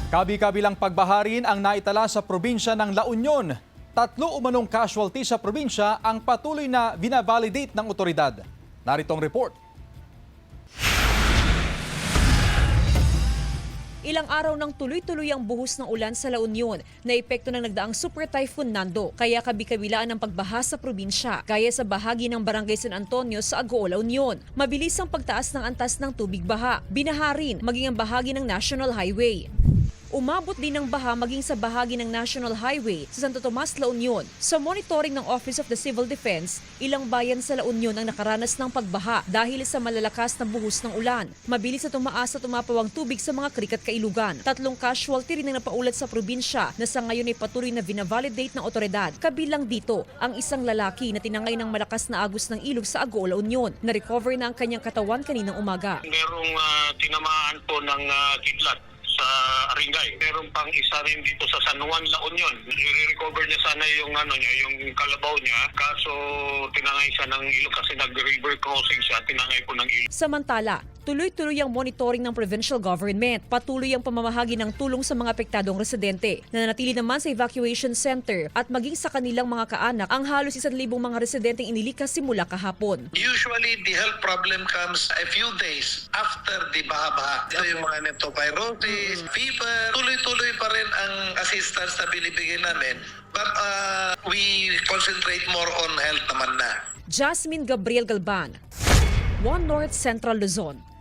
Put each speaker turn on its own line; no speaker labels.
Kabi-kabilang pagbaharin ang naitala sa probinsya ng La Union. 3 umanong casualty sa probinsya ang patuloy na binavalidate ng otoridad. Narito ang report.
Ilang araw nang tuloy-tuloy ang buhos ng ulan sa La Union na epekto ng nagdaang Super Typhoon Nando, kaya kabi-kabilaan ng pagbaha sa probinsya, gaya sa bahagi ng Barangay San Antonio sa Agoo, La Union. Mabilis ang pagtaas ng antas ng tubig baha, binaharin maging ang bahagi ng National Highway. Umabot din ng baha maging sa bahagi ng National Highway sa Santo Tomas, La Union. Sa monitoring ng Office of the Civil Defense, ilang bayan sa La Union ang nakaranas ng pagbaha dahil sa malalakas na buhos ng ulan. Mabilis na tumaas at umapawang tubig sa mga krikat kailugan. 3 casualty rin ang napaulat sa probinsya na sa ngayon ay patuloy na binavalidate ng otoridad. Kabilang dito ang isang lalaki na tinangay ng malakas na agos ng ilog sa Agoo, La Union. Na-recover na ang kanyang katawan kaninang umaga.
Merong tinamaan po ng kidlat sa Aringay. Meron pang isa rin dito sa San Juan, La Union. I-recover niya sana yung yung kalabaw niya. Kaso tinangay siya ng ilog kasi nag-river crossing siya, tinangay po ng ilog.
Samantala, tuloy-tuloy ang monitoring ng provincial government. Patuloy ang pamamahagi ng tulong sa mga apektadong residente. Nananatili naman sa evacuation center at maging sa kanilang mga kaanak ang halos 1,000 mga residenteng inilikas simula kahapon.
Usually, the health problem comes a few days after the baha-baha. Ito yung mga neptopyrosis, fever. Tuloy-tuloy pa rin ang assistance na binibigay namin. But we concentrate more on health naman na.
Jasmine Gabriel Galban, One North Central Luzon.